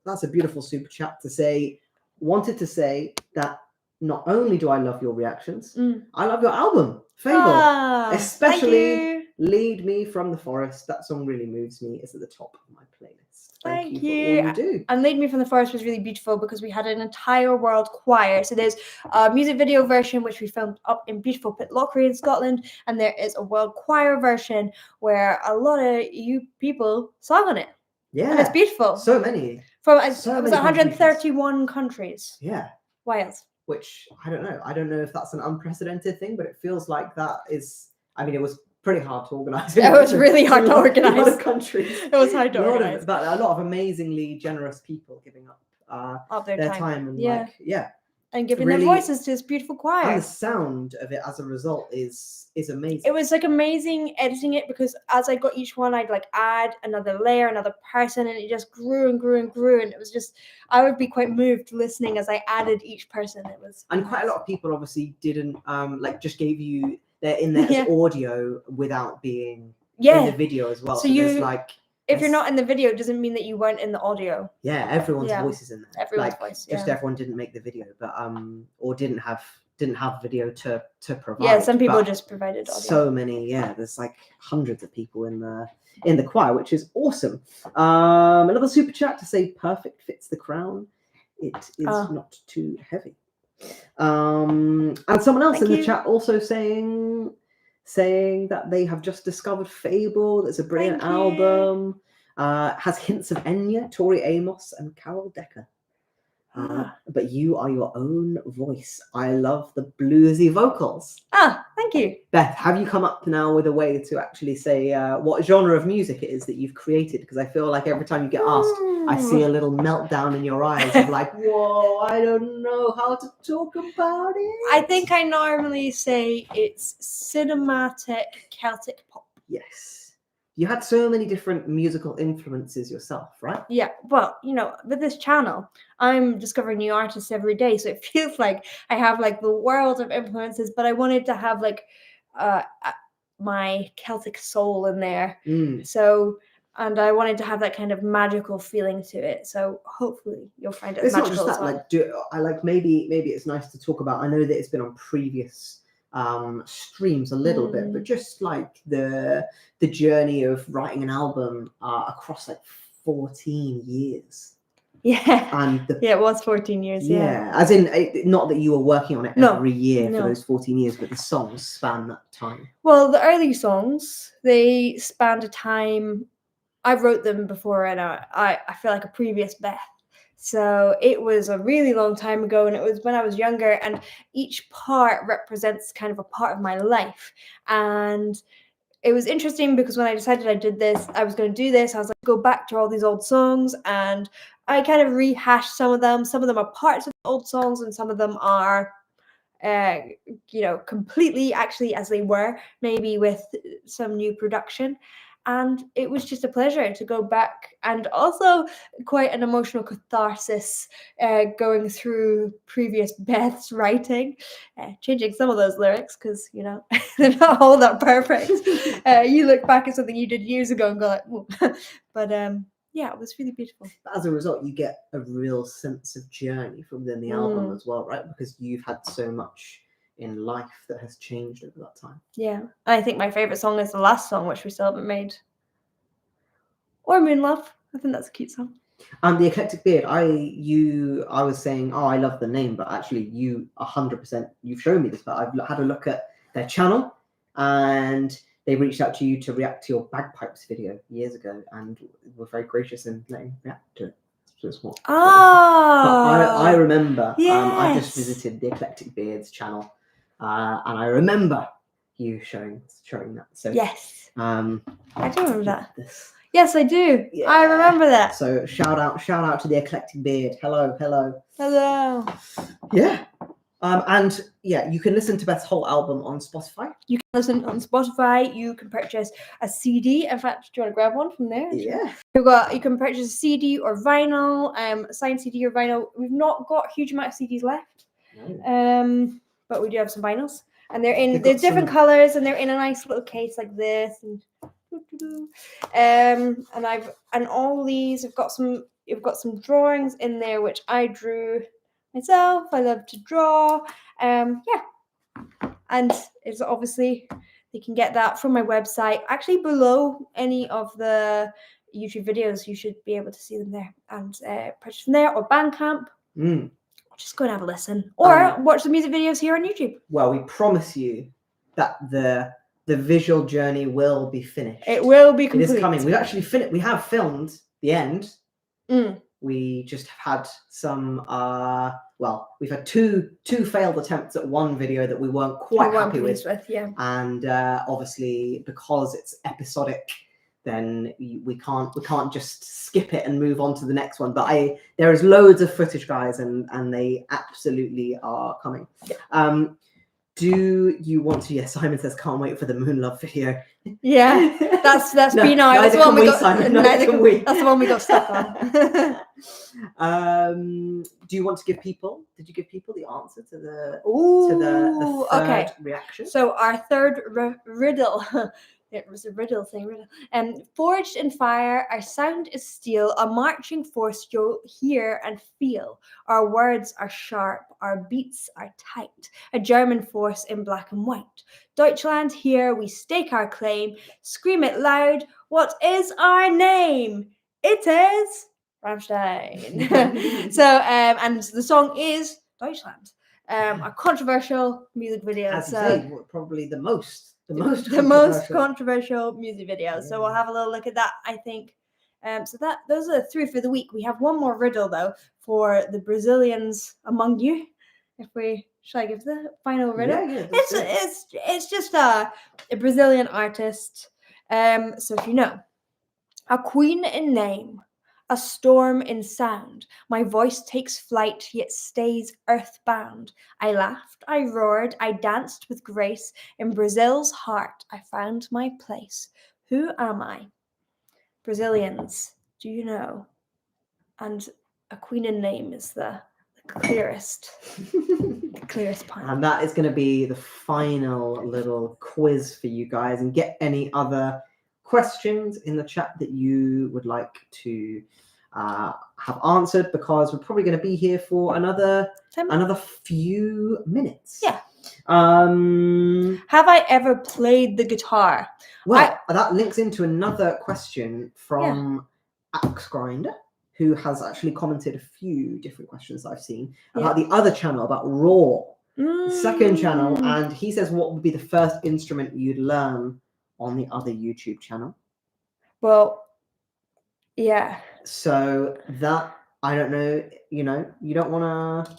that's a beautiful super chat to say, wanted to say that not only do I love your reactions, I love your album, Fable. Especially Lead Me From the Forest. That song really moves me. It's at the top of my playlist. Thank you for all you do. And Lead Me From the Forest was really beautiful because we had an entire world choir. So there's a music video version which we filmed up in beautiful Pitlochry in Scotland, and there is a world choir version where a lot of you people sang on it. Yeah. And it's beautiful. So many. From 131 countries. Yeah. Wild. Which I don't know. I don't know if that's an unprecedented thing, but it feels like that is. I mean, it was pretty hard to organise. It was really hard to organise. A lot of countries. It was hard to organise. But a lot of amazingly generous people giving up their time and and giving their voices to this beautiful choir. And the sound of it as a result is amazing. It was like amazing editing it, because as I got each one, I'd like add another layer, another person, and it just grew and grew and grew. And it was just, I would be quite moved listening as I added each person. It was quite a lot of people obviously didn't just gave you they're in there as audio without being in the video as well. So if you're not in the video, it doesn't mean that you weren't in the audio. Yeah, everyone's voice is in there. Everyone's voice. Just everyone didn't make the video, but or didn't have video to provide. Yeah, some people just provided audio. So many, there's like hundreds of people in the choir, which is awesome. Another super chat to say perfect fits the crown. It is not too heavy. And someone else in the chat also saying that they have just discovered Fable. That's a brilliant album. Has hints of Enya, Tori Amos, and Carol Decker. But you are your own voice. I love the bluesy vocals. Thank you. Beth, have you come up now with a way to actually say what genre of music it is that you've created? Because I feel like every time you get asked, I see a little meltdown in your eyes of like, whoa, I don't know how to talk about it. I think I normally say it's cinematic Celtic pop. Yes. You had so many different musical influences yourself, right? Yeah. Well, with this channel, I'm discovering new artists every day. So it feels like I have like the world of influences, but I wanted to have like my Celtic soul in there. So, and I wanted to have that kind of magical feeling to it. So hopefully you'll find it magical. It's not just that, maybe it's nice to talk about. I know that it's been on previous streams a little bit, but just like the journey of writing an album across like 14 years. And it was 14 years. As in, not that you were working on it every year for those 14 years, but the songs span that time. Well, the early songs, they spanned a time. I wrote them before, and I feel like a previous Beth. So it was a really long time ago, and it was when I was younger, and each part represents kind of a part of my life. And it was interesting because when I decided I was going to do this, I was like, go back to all these old songs, and I kind of rehashed some of them. Some of them are parts of the old songs, and some of them are completely actually as they were, maybe with some new production. And it was just a pleasure to go back, and also quite an emotional catharsis going through previous Beth's writing, changing some of those lyrics because, they're not all that perfect. You look back at something you did years ago and go like, whoa. But it was really beautiful. As a result, you get a real sense of journey from within the album as well, right? Because you've had so much in life that has changed over that time. Yeah, I think my favorite song is the last song, which we still haven't made, or Moon Love. I think that's a cute song. And the Eclectic Beard, I was saying, I love the name, but actually you 100%, you've shown me this, but I've had a look at their channel, and they reached out to you to react to your bagpipes video years ago, and were very gracious in letting you react to it. But I remember I just visited the Eclectic Beards channel, and I remember you showing that. So yes, I do remember that. This. Yes, I do. Yeah. I remember that. So shout out to the Eclectic Beard. Hello. Yeah. And yeah, you can listen to Beth's whole album on Spotify. You can listen on Spotify. You can purchase a CD. In fact, do you want to grab one from there? Yeah. You can purchase a CD or vinyl, signed CD or vinyl. We've not got a huge amount of CDs left, No. but we do have some vinyls, and there's different colors, and they're in a nice little case like this, and all these have got some drawings in there which I drew myself. I love to draw. And it's obviously you can get that from my website. Actually, below any of the YouTube videos, you should be able to see them there and purchase from there or Bandcamp. Just go and have a listen or watch the music videos here on YouTube. Well, we promise you that the visual journey will be finished. It will be complete. It is coming. We've actually we have filmed the end. We just had some we've had two failed attempts at one video that we weren't quite happy with. Yeah. And obviously because it's episodic, then we can't just skip it and move on to the next one. But there is loads of footage, guys, and they absolutely are coming. Yeah. Do you want to? Yeah, Simon says can't wait for the Moon Love video. Yeah, that's been our. That's the one we got. Simon, that's the one we got stuck on. Do you want to give people? Did you give people the answer to the third reaction? So our third riddle. It was a riddle thing. Forged in fire, our sound is steel, a marching force you'll hear and feel. Our words are sharp, our beats are tight, a German force in black and white. Deutschland, here we stake our claim, scream it loud, what is our name? It is Rammstein. So, and the song is Deutschland. A controversial music video. As you say, probably the most controversial music video. So we'll have a little look at that, I think. So those are the three for the week. We have one more riddle though for the Brazilians among you. Should I give the final riddle? Yeah, it's just a Brazilian artist. So if you know, a queen in name, a storm in sound. My voice takes flight, yet stays earthbound. I laughed, I roared, I danced with grace. In Brazil's heart, I found my place. Who am I? Brazilians, do you know? And a queen in name is the clearest part. And that is going to be the final little quiz for you guys. And get any other questions in the chat that you would like to have answered, because we're probably going to be here for another few minutes. Yeah. Have I ever played the guitar? Well, that links into another question from Axe Grinder, who has actually commented a few different questions that I've seen about the other channel, about Raw, the second channel, and he says, what would be the first instrument you'd learn on the other YouTube channel? Well, yeah. So that, I don't know, you don't want to...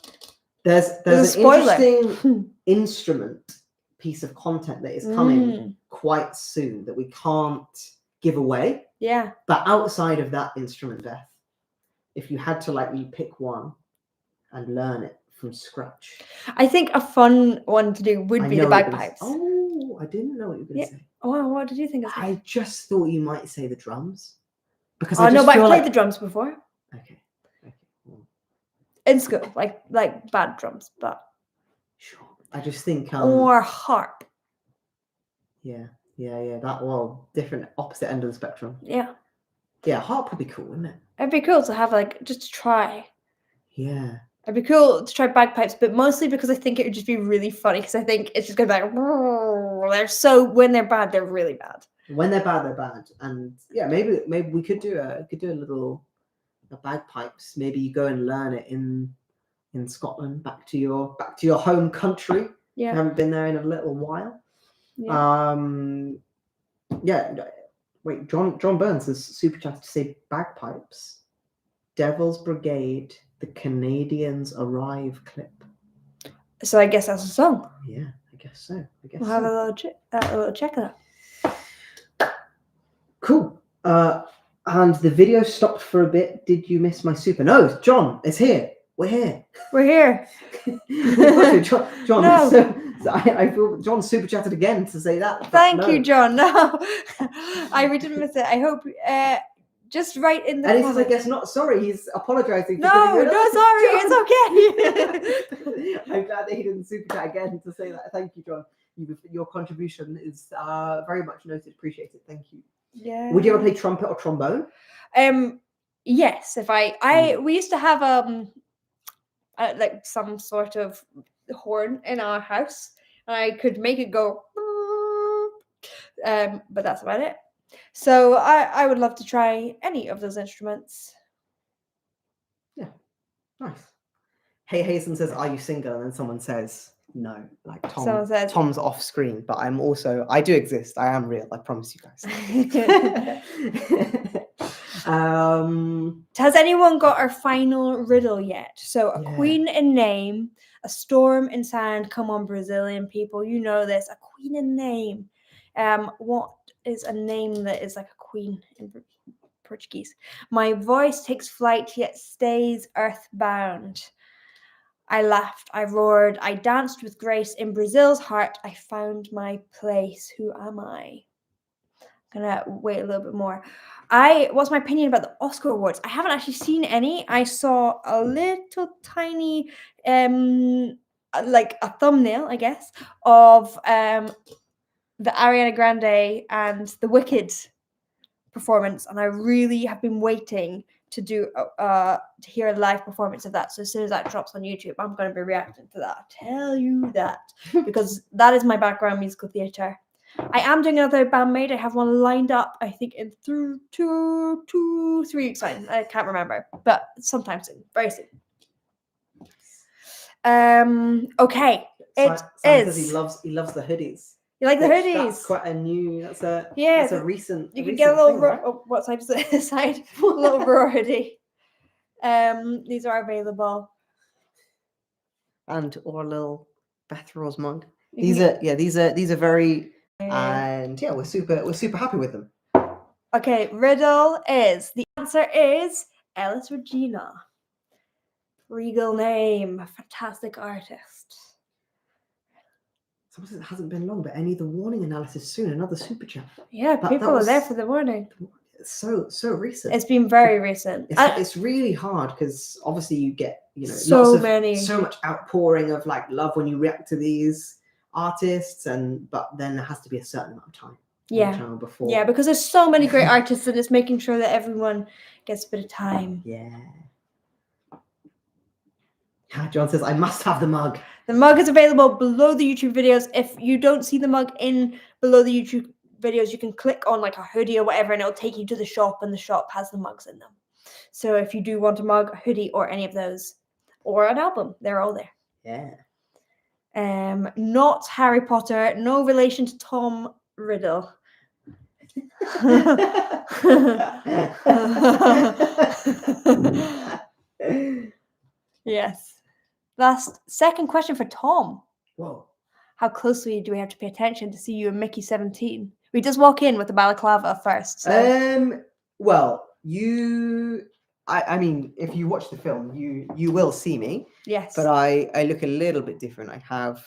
There's an interesting instrument piece of content that is coming quite soon that we can't give away. Yeah. But outside of that instrument, Beth, if you had to you pick one and learn it from scratch, I think a fun one to do would be the bagpipes. Oh, I didn't know what you were going to say. Oh, what did you think? I just thought you might say the drums, because but I played the drums before. Okay. In school, like bad drums, but sure. I just think or harp. Yeah. That different opposite end of the spectrum. Yeah. Yeah, harp would be cool, wouldn't it? It'd be cool to have just to try. Yeah. It'd be cool to try bagpipes, but mostly because I think it would just be really funny. Because I think it's just gonna be when they're bad, they're really bad. When they're bad, they're bad. And yeah, maybe we could do a little bagpipes. Maybe you go and learn it in Scotland, back to your home country. Yeah. You haven't been there in a little while. Yeah. Yeah. Wait, John Burns has super chatted to say bagpipes. Devil's Brigade, the Canadians Arrive clip. So I guess that's a song. Yeah, I guess so. We'll have a little check of that. Cool. And the video stopped for a bit. Did you miss my super? No, John, it's here. We're here. We're here. John, No. so I feel John super chatted again to say that. Thank you, John. No, we didn't miss it. I hope just write in the comments. comments. He says, I guess not sorry. He's apologizing. No, sorry. It's okay. I'm glad that he didn't super chat again to say that. Thank you, John. Your contribution is very much noted. Appreciate it. Thank you. Yeah. Would you ever play trumpet or trombone? Yes. If we used to have like some sort of horn in our house, and I could make it go. But that's about it. So I would love to try any of those instruments. Yeah, nice. Hey Hazen says, "Are you single?" And then someone says, "No." Like Tom says, Tom's off screen, but I do exist. I am real. I promise you guys. Has anyone got our final riddle yet? So a queen in name, a storm in sand. Come on, Brazilian people, you know this. A queen in name. What is a name that is like a queen in Portuguese? My voice takes flight yet stays earthbound. I laughed, I roared, I danced with grace. In Brazil's heart, I found my place. Who am I? I'm gonna wait a little bit more. What's my opinion about the Oscar Awards? I haven't actually seen any. I saw a little tiny, like a thumbnail, I guess, of the Ariana Grande and the Wicked performance, and I really have been waiting to do to hear a live performance of that. So as soon as that drops on YouTube, I'm going to be reacting to that. I'll tell you that, because that is my background, musical theatre. I am doing another bandmate. I have one lined up, I think, in 3 weeks time. I can't remember, but sometime soon, very soon. Okay, it is. He loves the hoodies. You like the hoodies? That's quite a new. That's a recent. You can get a little. Right? What side is it? Side. A little raw hoodie. These are available. And or a little Beth Rose mug. These are very. And we're super happy with them. Okay, riddle is the answer is Elis Regina. Regal name, fantastic artist. It hasn't been long, but I need the warning analysis soon. Another super chat. Yeah, people are there for the warning. So recent. It's been very recent. It's really hard because obviously you get so much outpouring of like love when you react to these artists, but then there has to be a certain amount of time. Before. Yeah, because there's so many great artists, and it's making sure that everyone gets a bit of time. Yeah. John says, I must have the mug. The mug is available below the YouTube videos. If you don't see the mug below the YouTube videos, you can click on like a hoodie or whatever, and it'll take you to the shop, and the shop has the mugs in them. So if you do want a mug, a hoodie, or any of those, or an album, they're all there. Yeah. Not Harry Potter, no relation to Tom Riddle. Yes. Second question for Tom. Whoa. How closely do we have to pay attention to see you in Mickey 17? We just walk in with the balaclava first. So. Well, I mean, if you watch the film, you will see me. Yes. But I look a little bit different. I have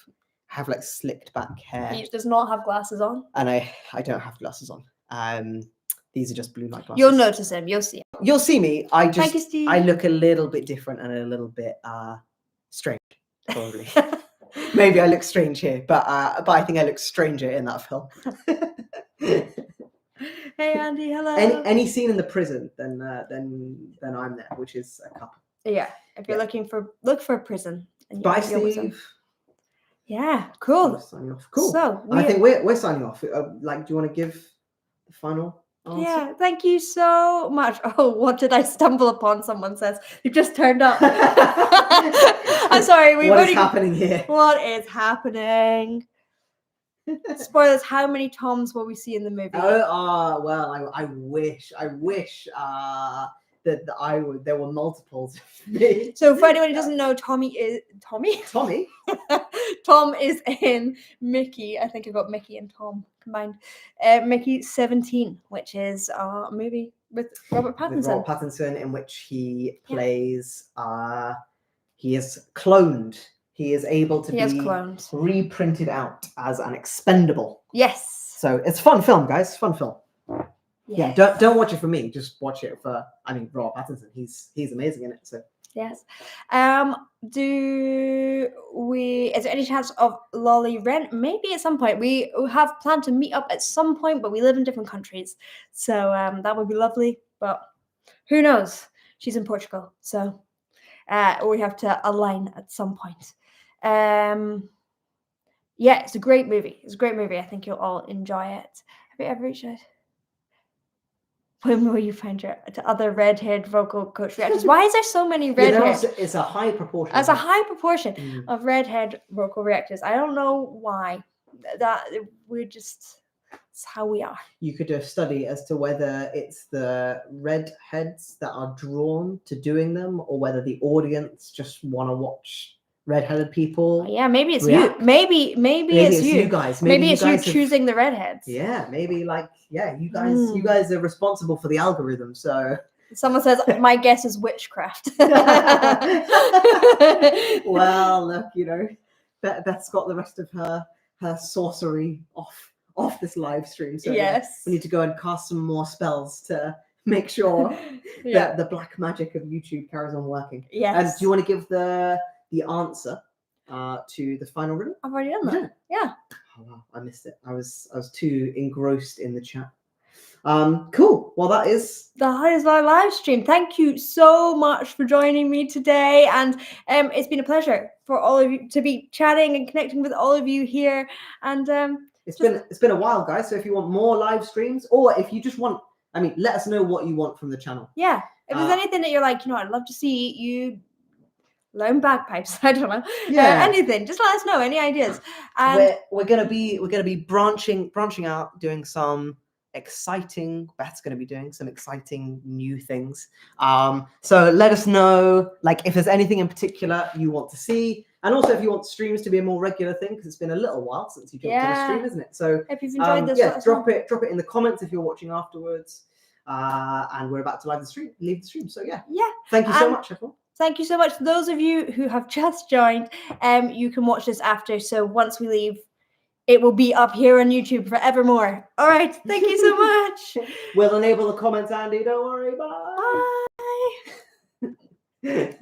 like slicked back hair. He does not have glasses on. And I don't have glasses on. These are just blue light glasses. You'll notice him. You'll see him. You'll see me. Thank you, Steve. I look a little bit different and a little bit strange, probably. Maybe I look strange here, but I think I look stranger in that film. Hey Andy, hello. Any scene in the prison, then I'm there, which is a couple. Yeah, if you're look for a prison. Bye, Steve. Yeah, cool. Signing off. Cool. So I think we're signing off. Do you want to give the final answer? Yeah, thank you so much. Oh, what did I stumble upon? Someone says you just turned up. I'm sorry. What is happening here? What is happening? Spoilers, how many Toms will we see in the movie? Well, I wish that there were multiples of me. So for anyone who doesn't know, Tommy. Tom is in Mickey. I think I got Mickey and Tom combined. Mickey 17, which is a movie with Robert Pattinson. With Robert Pattinson, in which he plays. He is cloned. He is able to be reprinted out as an expendable. Yes. So it's a fun film, guys. Fun film. Yes. Yeah, don't watch it for me. Just watch it for Robert Pattinson. He's amazing in it. So yes. Is there any chance of Lolly Rent? Maybe at some point. We have planned to meet up at some point, but we live in different countries. So that would be lovely. But who knows? She's in Portugal. So we have to align at some point. Yeah, it's a great movie. I think you'll all enjoy it. Have you ever reached out? When will you find your other red-haired vocal coach reactors? Why is there so many red-haired? It's a high proportion. As a high proportion of red-haired vocal reactors. I don't know why. It's how we are. You could do a study as to whether it's the redheads that are drawn to doing them, or whether the audience just want to watch red-headed people. Yeah, maybe it's react. You. Maybe it's you guys. Maybe it's you choosing the redheads. Yeah, maybe you guys are responsible for the algorithm. So someone says my guess is witchcraft. Well, look, Beth's got the rest of her sorcery off this live stream. So yes, we need to go and cast some more spells to make sure that the black magic of YouTube carries on working. Yes. Do you want to give the answer to the final riddle? I've already done that. Yeah. Oh wow, I missed it. I was too engrossed in the chat. Cool. Well, that is it's been a while, guys. So if you want more live streams, or if you just want, let us know what you want from the channel. Yeah. If there's anything that you're like, I'd love to see you learn bagpipes. I don't know. Yeah. Anything. Just let us know. Any ideas? And we're gonna be branching out, doing some exciting. Beth's gonna be doing some exciting new things. So let us know, if there's anything in particular you want to see, and also if you want streams to be a more regular thing, because it's been a little while since you jumped on a stream, isn't it? So if you've enjoyed this, drop it in the comments if you're watching afterwards. And we're about to leave the stream. So yeah. Thank you so much, everyone. Thank you so much. Those of you who have just joined, you can watch this after. So once we leave, it will be up here on YouTube forevermore. All right. Thank you so much. We'll enable the comments, Andy. Don't worry. Bye. Bye.